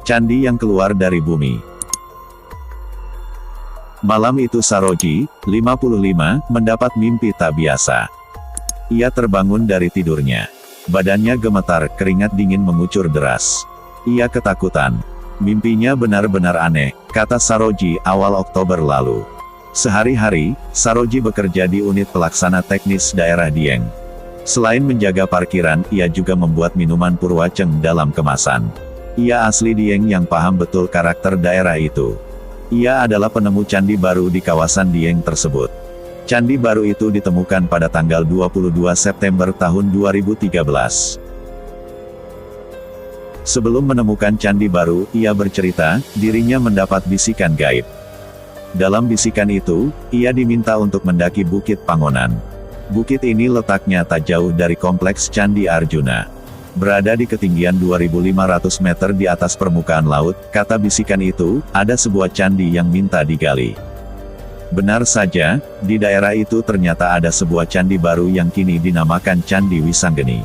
Candi yang keluar dari bumi. Malam itu Saroji, 55, mendapat mimpi tak biasa. Ia terbangun dari tidurnya. Badannya gemetar, keringat dingin mengucur deras. Ia ketakutan. Mimpinya benar-benar aneh, kata Saroji awal Oktober lalu. Sehari-hari, Saroji bekerja di unit pelaksana teknis daerah Dieng. Selain menjaga parkiran, ia juga membuat minuman Purwaceng dalam kemasan. Ia asli Dieng yang paham betul karakter daerah itu. Ia adalah penemu candi baru di kawasan Dieng tersebut. Candi baru itu ditemukan pada tanggal 22 September tahun 2013. Sebelum menemukan candi baru, ia bercerita, dirinya mendapat bisikan gaib. Dalam bisikan itu, ia diminta untuk mendaki Bukit Pangonan. Bukit ini letaknya tak jauh dari kompleks Candi Arjuna. Berada di ketinggian 2.500 meter di atas permukaan laut, kata bisikan itu, ada sebuah candi yang minta digali. Benar saja, di daerah itu ternyata ada sebuah candi baru yang kini dinamakan Candi Wisanggeni.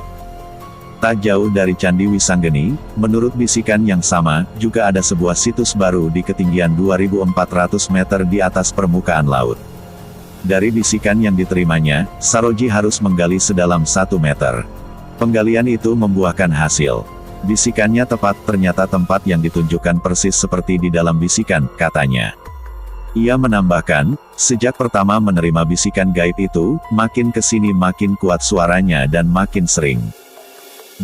Tak jauh dari Candi Wisanggeni, menurut bisikan yang sama, juga ada sebuah situs baru di ketinggian 2.400 meter di atas permukaan laut. Dari bisikan yang diterimanya, Saroji harus menggali sedalam 1 meter. Penggalian itu membuahkan hasil. Bisikannya tepat, ternyata tempat yang ditunjukkan persis seperti di dalam bisikan, katanya. Ia menambahkan, sejak pertama menerima bisikan gaib itu, makin kesini makin kuat suaranya dan makin sering.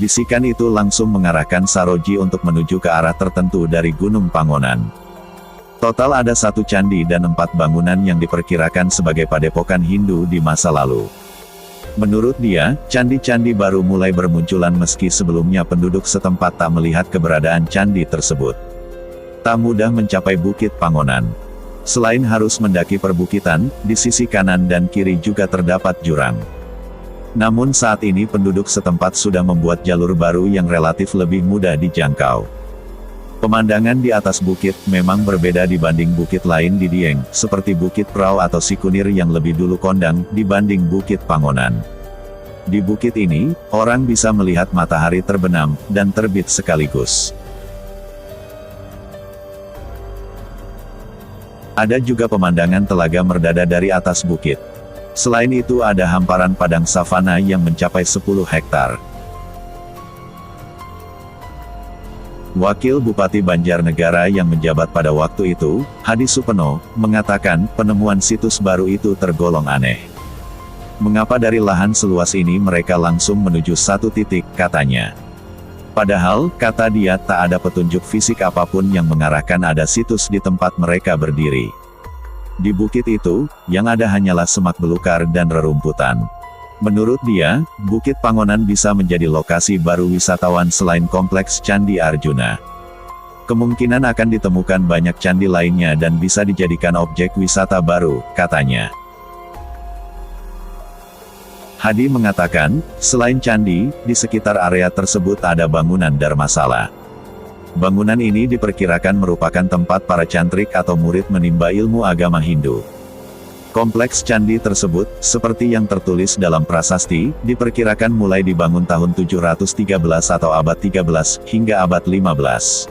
Bisikan itu langsung mengarahkan Saroji untuk menuju ke arah tertentu dari Gunung Pangonan. Total ada 1 candi dan 4 bangunan yang diperkirakan sebagai padepokan Hindu di masa lalu. Menurut dia, candi-candi baru mulai bermunculan meski sebelumnya penduduk setempat tak melihat keberadaan candi tersebut. Tak mudah mencapai Bukit Pangonan. Selain harus mendaki perbukitan, di sisi kanan dan kiri juga terdapat jurang. Namun saat ini penduduk setempat sudah membuat jalur baru yang relatif lebih mudah dijangkau. Pemandangan di atas bukit memang berbeda dibanding bukit lain di Dieng, seperti Bukit Prau atau Sikunir yang lebih dulu kondang dibanding Bukit Pangonan. Di bukit ini, orang bisa melihat matahari terbenam dan terbit sekaligus. Ada juga pemandangan Telaga Merdada dari atas bukit. Selain itu ada hamparan padang savana yang mencapai 10 hektar. Wakil Bupati Banjarnegara yang menjabat pada waktu itu, Hadi Supeno, mengatakan penemuan situs baru itu tergolong aneh. Mengapa dari lahan seluas ini mereka langsung menuju 1 titik, katanya. Padahal, kata dia, tak ada petunjuk fisik apapun yang mengarahkan ada situs di tempat mereka berdiri. Di bukit itu, yang ada hanyalah semak belukar dan rerumputan. Menurut dia, Bukit Pangonan bisa menjadi lokasi baru wisatawan selain kompleks Candi Arjuna. Kemungkinan akan ditemukan banyak candi lainnya dan bisa dijadikan objek wisata baru, katanya. Hadi mengatakan, selain candi, di sekitar area tersebut ada bangunan Dharmasala. Bangunan ini diperkirakan merupakan tempat para cantrik atau murid menimba ilmu agama Hindu. Kompleks candi tersebut, seperti yang tertulis dalam prasasti, diperkirakan mulai dibangun tahun 713 atau abad 13, hingga abad 15.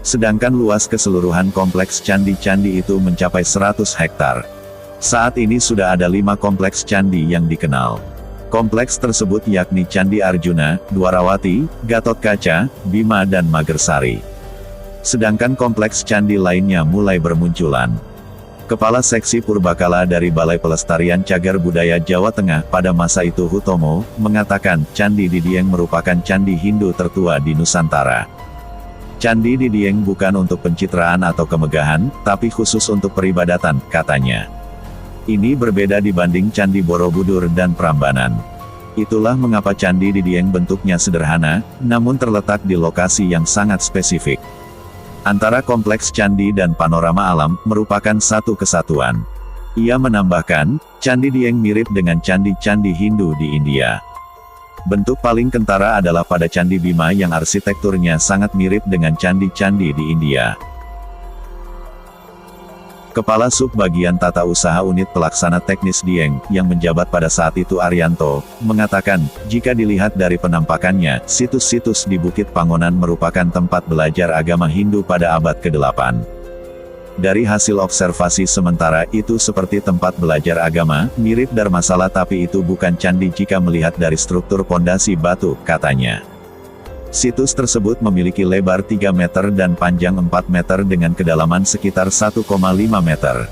Sedangkan luas keseluruhan kompleks candi-candi itu mencapai 100 hektar. Saat ini sudah ada 5 kompleks candi yang dikenal. Kompleks tersebut yakni Candi Arjuna, Dwarawati, Gatotkaca, Bima dan Magersari. Sedangkan kompleks candi lainnya mulai bermunculan. Kepala Seksi Purbakala dari Balai Pelestarian Cagar Budaya Jawa Tengah pada masa itu Hutomo, mengatakan, Candi di Dieng merupakan candi Hindu tertua di Nusantara. Candi di Dieng bukan untuk pencitraan atau kemegahan, tapi khusus untuk peribadatan, katanya. Ini berbeda dibanding Candi Borobudur dan Prambanan. Itulah mengapa candi di Dieng bentuknya sederhana, namun terletak di lokasi yang sangat spesifik. Antara kompleks candi dan panorama alam, merupakan satu kesatuan. Ia menambahkan, Candi Dieng mirip dengan candi-candi Hindu di India. Bentuk paling kentara adalah pada Candi Bima yang arsitekturnya sangat mirip dengan candi-candi di India. Kepala Sub Bagian Tata Usaha Unit Pelaksana Teknis Dieng, yang menjabat pada saat itu Arianto, mengatakan, jika dilihat dari penampakannya, situs-situs di Bukit Pangonan merupakan tempat belajar agama Hindu pada abad ke-8. Dari hasil observasi sementara itu seperti tempat belajar agama, mirip Dharmasala tapi itu bukan candi jika melihat dari struktur pondasi batu, katanya. Situs tersebut memiliki lebar 3 meter dan panjang 4 meter dengan kedalaman sekitar 1,5 meter.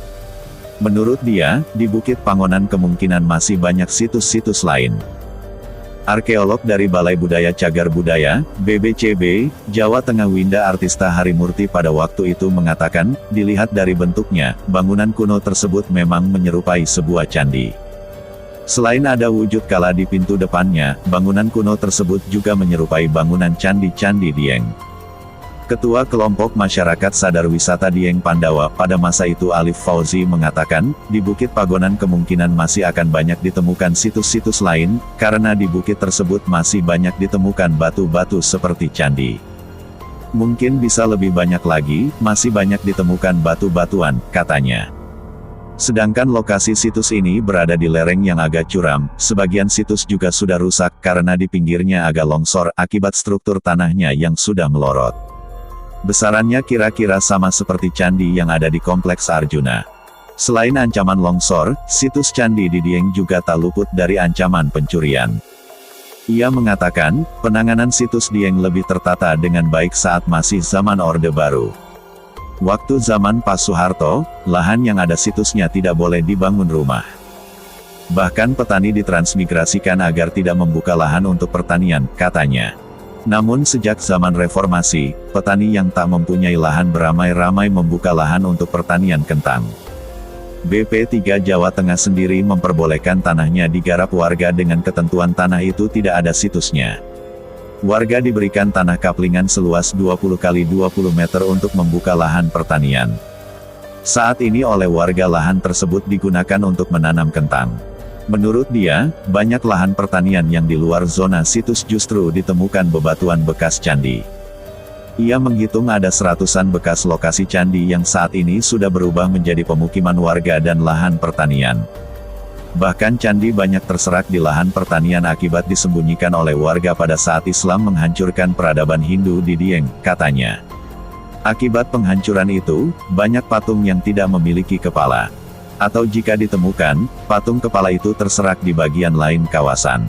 Menurut dia, di Bukit Pangonan kemungkinan masih banyak situs-situs lain. Arkeolog dari Balai Budaya Cagar Budaya, BBCB, Jawa Tengah Winda Artista Harimurti pada waktu itu mengatakan, dilihat dari bentuknya, bangunan kuno tersebut memang menyerupai sebuah candi. Selain ada wujud kala di pintu depannya, bangunan kuno tersebut juga menyerupai bangunan candi-candi Dieng. Ketua Kelompok Masyarakat Sadar Wisata Dieng Pandawa pada masa itu Alif Fauzi mengatakan, di Bukit Pangonan kemungkinan masih akan banyak ditemukan situs-situs lain, karena di bukit tersebut masih banyak ditemukan batu-batu seperti candi. Mungkin bisa lebih banyak lagi, masih banyak ditemukan batu-batuan, katanya. Sedangkan lokasi situs ini berada di lereng yang agak curam, sebagian situs juga sudah rusak karena di pinggirnya agak longsor akibat struktur tanahnya yang sudah melorot. Besarannya kira-kira sama seperti candi yang ada di Kompleks Arjuna. Selain ancaman longsor, situs candi di Dieng juga tak luput dari ancaman pencurian. Ia mengatakan, penanganan situs Dieng lebih tertata dengan baik saat masih zaman Orde Baru. Waktu zaman Pak Soeharto, lahan yang ada situsnya tidak boleh dibangun rumah. Bahkan petani ditransmigrasikan agar tidak membuka lahan untuk pertanian, katanya. Namun sejak zaman reformasi, petani yang tak mempunyai lahan beramai-ramai membuka lahan untuk pertanian kentang. BP3 Jawa Tengah sendiri memperbolehkan tanahnya digarap warga dengan ketentuan tanah itu tidak ada situsnya. Warga diberikan tanah kaplingan seluas 20 x 20 meter untuk membuka lahan pertanian. Saat ini oleh warga lahan tersebut digunakan untuk menanam kentang. Menurut dia, banyak lahan pertanian yang di luar zona situs justru ditemukan bebatuan bekas candi. Ia menghitung ada seratusan bekas lokasi candi yang saat ini sudah berubah menjadi pemukiman warga dan lahan pertanian. Bahkan candi banyak terserak di lahan pertanian akibat disembunyikan oleh warga pada saat Islam menghancurkan peradaban Hindu di Dieng, katanya. Akibat penghancuran itu, banyak patung yang tidak memiliki kepala. Atau jika ditemukan, patung kepala itu terserak di bagian lain kawasan.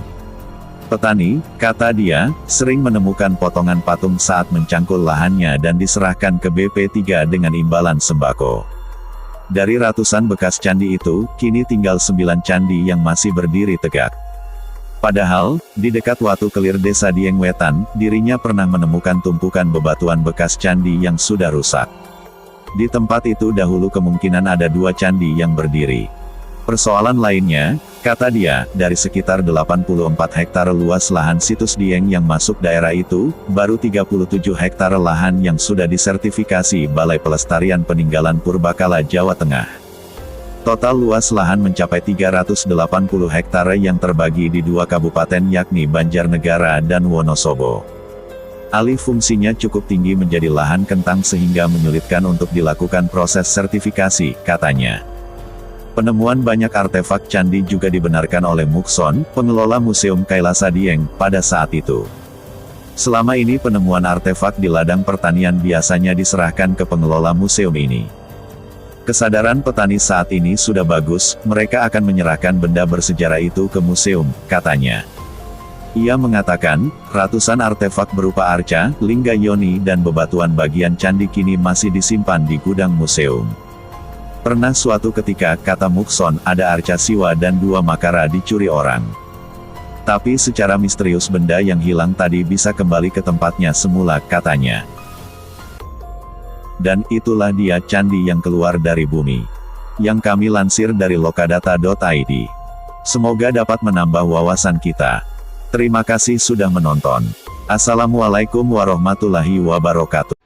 Petani, kata dia, sering menemukan potongan patung saat mencangkul lahannya dan diserahkan ke BP3 dengan imbalan sembako. Dari ratusan bekas candi itu, kini tinggal 9 candi yang masih berdiri tegak. Padahal, di dekat Watu Kelir Desa Dieng Wetan, dirinya pernah menemukan tumpukan bebatuan bekas candi yang sudah rusak. Di tempat itu dahulu kemungkinan ada 2 candi yang berdiri. Persoalan lainnya, kata dia, dari sekitar 84 hektar luas lahan situs Dieng yang masuk daerah itu, baru 37 hektar lahan yang sudah disertifikasi Balai Pelestarian Peninggalan Purbakala Jawa Tengah. Total luas lahan mencapai 380 hektar yang terbagi di 2 kabupaten yakni Banjarnegara dan Wonosobo. Alih fungsinya cukup tinggi menjadi lahan kentang sehingga menyulitkan untuk dilakukan proses sertifikasi, katanya. Penemuan banyak artefak candi juga dibenarkan oleh Mukson, pengelola Museum Kailasa Dieng, pada saat itu. Selama ini penemuan artefak di ladang pertanian biasanya diserahkan ke pengelola museum ini. Kesadaran petani saat ini sudah bagus, mereka akan menyerahkan benda bersejarah itu ke museum, katanya. Ia mengatakan, ratusan artefak berupa arca, lingga yoni dan bebatuan bagian candi kini masih disimpan di gudang museum. Pernah suatu ketika, kata Mukson, ada arca siwa dan 2 makara dicuri orang. Tapi secara misterius benda yang hilang tadi bisa kembali ke tempatnya semula, katanya. Dan itulah dia candi yang keluar dari bumi. Yang kami lansir dari lokadata.id. Semoga dapat menambah wawasan kita. Terima kasih sudah menonton. Assalamualaikum warahmatullahi wabarakatuh.